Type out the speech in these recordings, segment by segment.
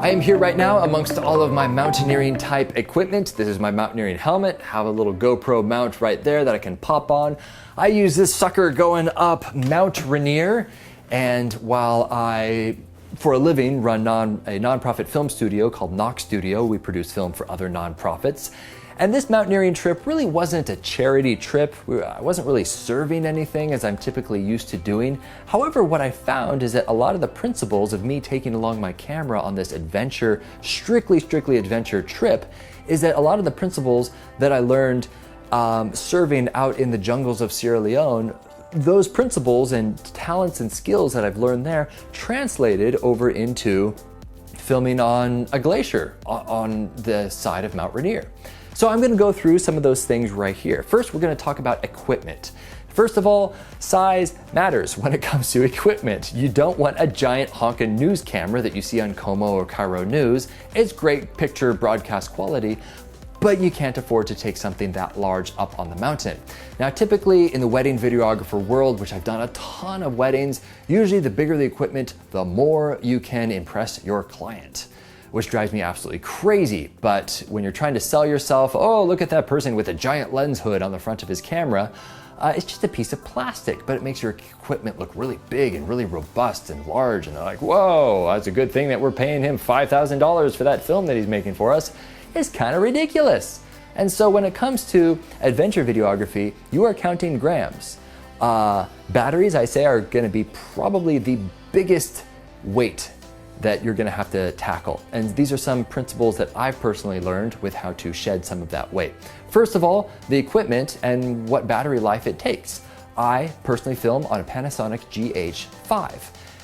I am here right now amongst all of my mountaineering type equipment. This is my mountaineering helmet. Have a little GoPro mount right there that I can pop on. I use this sucker going up Mount Rainier, and while I, for a living, run a nonprofit film studio called Knok Studio, we produce film for other nonprofits. And this mountaineering trip really wasn't a charity trip. I wasn't really serving anything as I'm typically used to doing. However, what I found is that a lot of the principles of me taking along my camera on this adventure, strictly adventure trip, is that a lot of the principles that I learned serving out in the jungles of Sierra Leone, those principles and talents and skills that I've learned there translated over into filming on a glacier on the side of Mount Rainier. So I'm going to go through some of those things right here. First, we're going to talk about equipment. First of all, size matters when it comes to equipment. You don't want a giant honkin' news camera that you see on Como or Cairo News. It's great picture broadcast quality, but you can't afford to take something that large up on the mountain. Now, typically in the wedding videographer world, which I've done a ton of weddings, usually the bigger the equipment, the more you can impress your client, which drives me absolutely crazy. But when you're trying to sell yourself, oh, look at that person with a giant lens hood on the front of his camera, it's just a piece of plastic, but it makes your equipment look really big and really robust and large. And they're like, whoa, that's a good thing that we're paying him $5,000 for that film that he's making for us. It's kind of ridiculous. And so when it comes to adventure videography, you are counting grams. Batteries, I say, are gonna be probably the biggest weight that you're gonna have to tackle. And these are some principles that I've personally learned with how to shed some of that weight. First of all, the equipment and what battery life it takes. I personally film on a Panasonic GH5.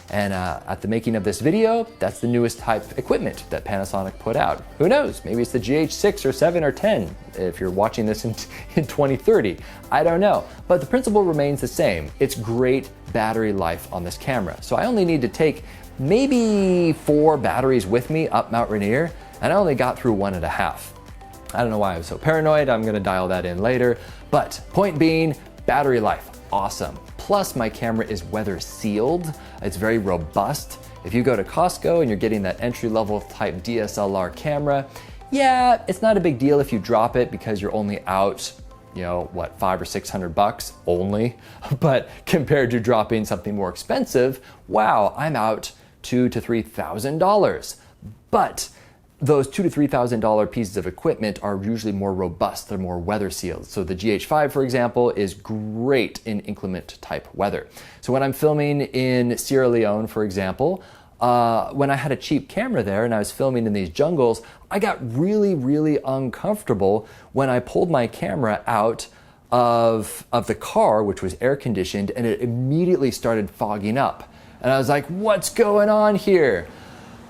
And at the making of this video, that's the newest type equipment that Panasonic put out. Who knows, maybe it's the GH6 or 7 or 10 if you're watching this in 2030. I don't know, but the principle remains the same. It's great battery life on this camera. So I only need to take maybe 4 batteries with me up Mount Rainier, and I only got through 1.5. I don't know why I was so paranoid. I'm gonna dial that in later. But point being, battery life, awesome. Plus my camera is weather sealed. It's very robust. If you go to Costco and you're getting that entry-level type DSLR camera, yeah, it's not a big deal if you drop it because you're only out, you know, what, $500 or $600 only. But compared to dropping something more expensive, wow, I'm out $2,000 to $3,000. But those $2,000 to $3,000 pieces of equipment are usually more robust, they're more weather sealed. So the GH5, for example, is great in inclement type weather. So when I'm filming in Sierra Leone, for example, when I had a cheap camera there and I was filming in these jungles, I got really uncomfortable when I pulled my camera out of the car, which was air conditioned, and it immediately started fogging up. And I was like, what's going on here?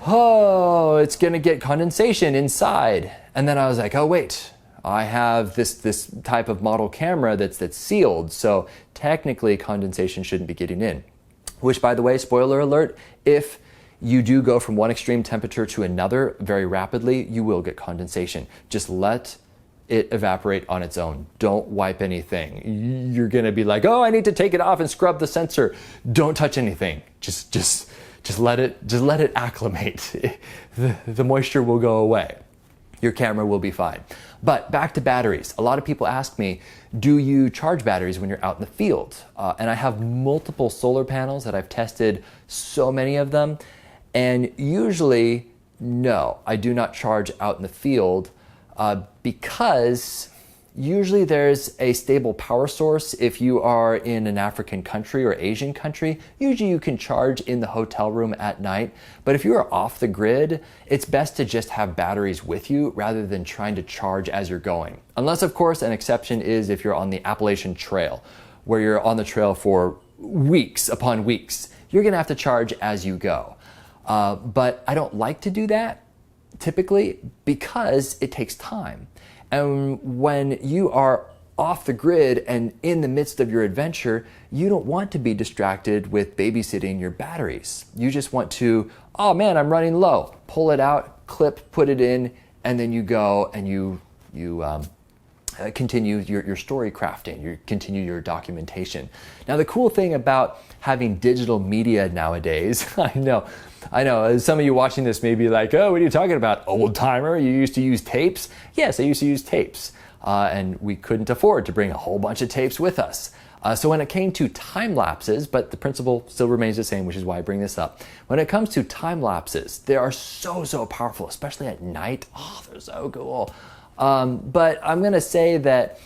Oh, it's gonna get condensation inside. And then I was like, oh wait, I have this type of model camera that's sealed, so technically condensation shouldn't be getting in. Which, by the way, spoiler alert, if you do go from one extreme temperature to another very rapidly, you will get condensation. Just let it evaporate on its own. Don't wipe anything. You're gonna be like, oh, I need to take it off and scrub the sensor. Don't touch anything. Just let it acclimate. The moisture will go away. Your camera will be fine. But back to batteries. A lot of people ask me, do you charge batteries when you're out in the field? And I have multiple solar panels that I've tested, so many of them. And usually, no, I do not charge out in the field because usually there's a stable power source. If you are in an African country or Asian country, usually you can charge in the hotel room at night. But if you are off the grid, it's best to just have batteries with you rather than trying to charge as you're going. Unless, of course, an exception is if you're on the Appalachian Trail, where you're on the trail for weeks upon weeks. You're gonna have to charge as you go. But I don't like to do that typically because it takes time. And when you are off the grid and in the midst of your adventure, you don't want to be distracted with babysitting your batteries. You just want to, oh man, I'm running low. Pull it out, clip, put it in, and then you go and you continue your story crafting, continue your documentation. Now, the cool thing about having digital media nowadays, I know, some of you watching this may be like, oh, what are you talking about, old timer? You used to use tapes? Yes, I used to use tapes, and we couldn't afford to bring a whole bunch of tapes with us. So when it came to time lapses, but the principle still remains the same, which is why I bring this up. When it comes to time lapses, they are so powerful, especially at night. Oh, they're so cool. But I'm going to say that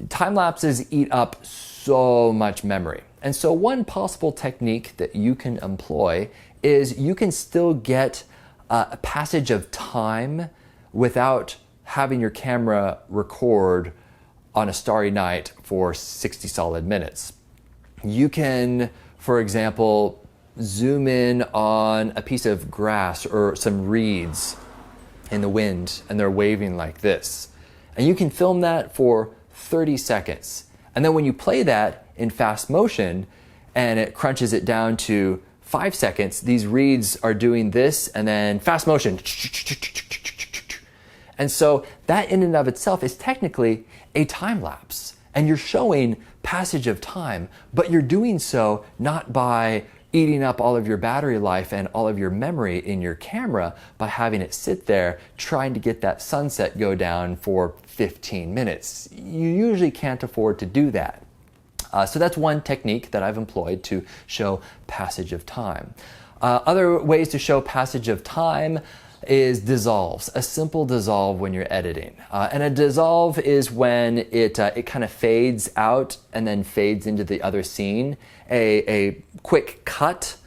time lapses eat up so much memory. And so one possible technique that you can employ is you can still get a passage of time without having your camera record on a starry night for 60 solid minutes. You can, for example, zoom in on a piece of grass or some reeds in the wind, and they're waving like this. And you can film that for 30 seconds. And then when you play that in fast motion and it crunches it down to 5 seconds, these reeds are doing this, and then fast motion. And so that in and of itself is technically a time lapse. And you're showing passage of time, but you're doing so not by eating up all of your battery life and all of your memory in your camera by having it sit there trying to get that sunset go down for 15 minutes. You usually can't afford to do that. So that's one technique that I've employed to show passage of time. Other ways to show passage of time is dissolves, a simple dissolve when you're editing. And a dissolve is when it kind of fades out and then fades into the other scene. A quick cut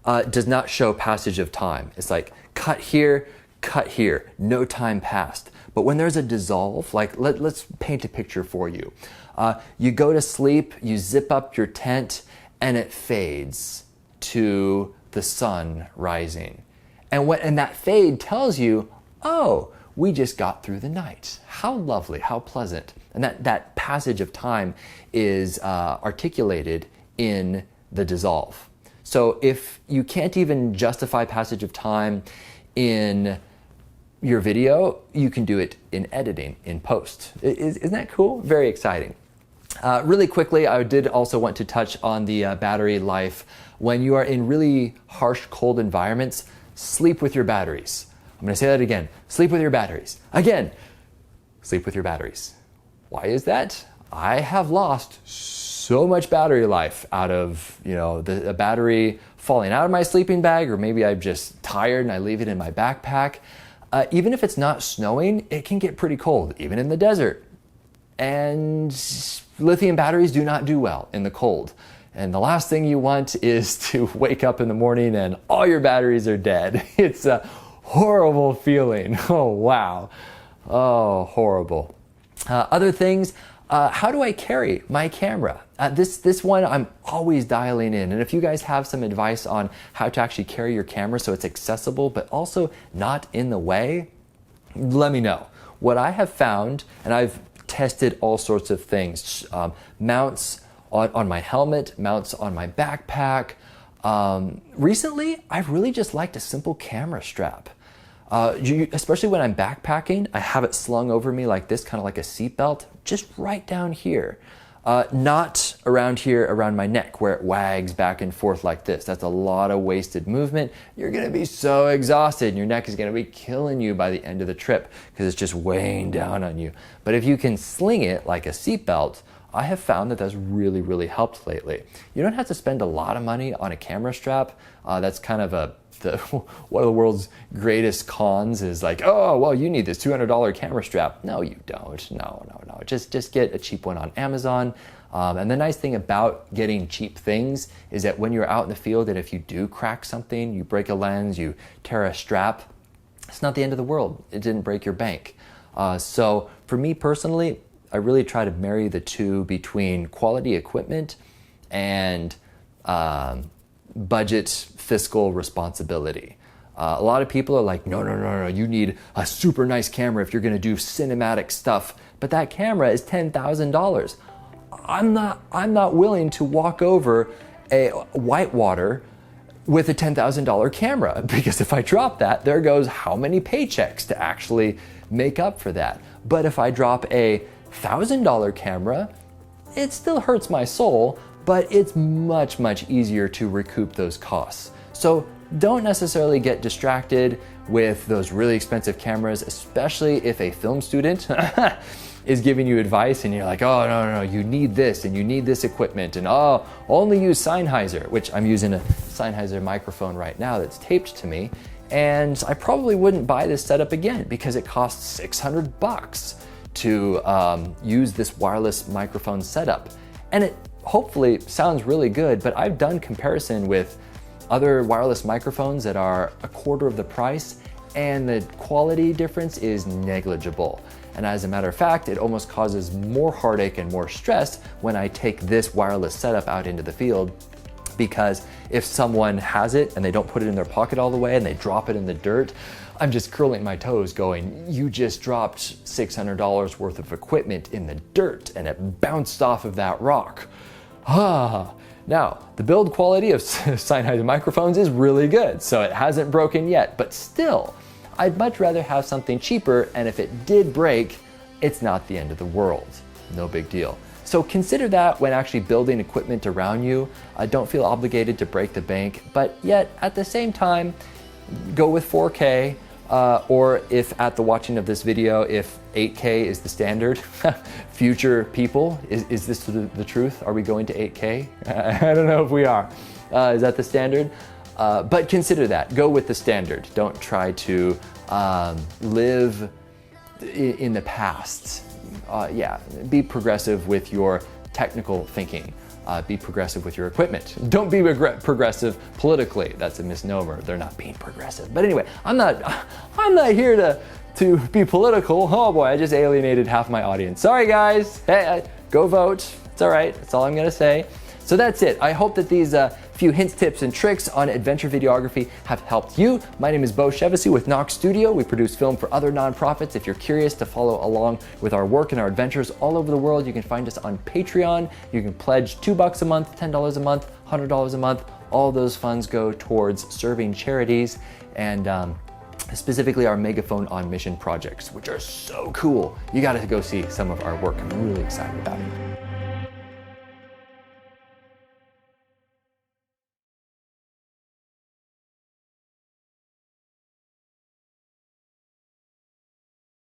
does not show passage of time. It's like cut here, no time passed. But when there's a dissolve, like let's paint a picture for you. You go to sleep, you zip up your tent, and it fades to the sun rising. And that fade tells you, oh, we just got through the night. How lovely, how pleasant. And that passage of time is articulated in the dissolve. So if you can't even justify passage of time in your video, you can do it in editing, in post. Isn't that cool? Very exciting. Really quickly, I did also want to touch on the battery life. When you are in really harsh, cold environments, sleep with your batteries. I'm going to say that again. Sleep with your batteries. Again, sleep with your batteries. Why is that? I have lost so much battery life out of, the battery falling out of my sleeping bag, or maybe I'm just tired and I leave it in my backpack. Even if it's not snowing, it can get pretty cold, even in the desert. And lithium batteries do not do well in the cold. And the last thing you want is to wake up in the morning and all your batteries are dead. It's a horrible feeling. Oh, wow. Oh, horrible. Other things, how do I carry my camera? This one I'm always dialing in. And if you guys have some advice on how to actually carry your camera so it's accessible but also not in the way, let me know. What I have found, and I've tested all sorts of things, mounts on my helmet, mounts on my backpack. Recently, I've really just liked a simple camera strap. Especially when I'm backpacking, I have it slung over me like this, kind of like a seatbelt, just right down here. Not around here, around my neck, where it wags back and forth like this. That's a lot of wasted movement. You're gonna be so exhausted and your neck is gonna be killing you by the end of the trip because it's just weighing down on you. But if you can sling it like a seatbelt, I have found that that's really, really helped lately. You don't have to spend a lot of money on a camera strap. That's kind of one of the world's greatest cons is like, oh, well, you need this $200 camera strap. No, you don't. No. Just get a cheap one on Amazon. And the nice thing about getting cheap things is that when you're out in the field and if you do crack something, you break a lens, you tear a strap, it's not the end of the world. It didn't break your bank. So for me personally, I really try to marry the two between quality equipment and budget fiscal responsibility. A lot of people are like, no, you need a super nice camera if you're gonna do cinematic stuff, but that camera is $10,000. I'm not willing to walk over a whitewater with a $10,000 camera, because if I drop that, there goes how many paychecks to actually make up for that. But if I drop a $1,000 camera, it still hurts my soul, but it's much, much easier to recoup those costs. So don't necessarily get distracted with those really expensive cameras, especially if a film student is giving you advice and you're like, oh, no, you need this and you need this equipment, and oh, only use Sennheiser, which I'm using a Sennheiser microphone right now that's taped to me, and I probably wouldn't buy this setup again because it costs $600 to use this wireless microphone setup. And it hopefully sounds really good, but I've done comparison with other wireless microphones that are a quarter of the price, and the quality difference is negligible. And as a matter of fact, it almost causes more heartache and more stress when I take this wireless setup out into the field, because if someone has it and they don't put it in their pocket all the way and they drop it in the dirt, I'm just curling my toes going, you just dropped $600 worth of equipment in the dirt and it bounced off of that rock. Now, the build quality of Sennheiser microphones is really good, so it hasn't broken yet, but still, I'd much rather have something cheaper, and if it did break, it's not the end of the world. No big deal. So consider that when actually building equipment around you. Don't feel obligated to break the bank, but yet at the same time, go with 4K, or if at the watching of this video, if 8K is the standard, future people, is this the truth? Are we going to 8K? I don't know if we are. Is that the standard? But consider that, go with the standard. Don't try to live in the past. Be progressive with your technical thinking. Be progressive with your equipment. Don't be progressive politically. That's a misnomer. They're not being progressive. But anyway, I'm not here to be political. Oh boy, I just alienated half my audience. Sorry guys. Hey, go vote. It's all right. That's all I'm gonna say. So that's it. I hope that these few hints, tips, and tricks on adventure videography have helped you. My name is Bo Shevasu with Knok Studio. We produce film for other nonprofits. If you're curious to follow along with our work and our adventures all over the world, you can find us on Patreon. You can pledge $2 a month, $10 a month, $100 a month. All those funds go towards serving charities and specifically our Megaphone on Mission projects, which are so cool. You gotta go see some of our work. I'm really excited about it.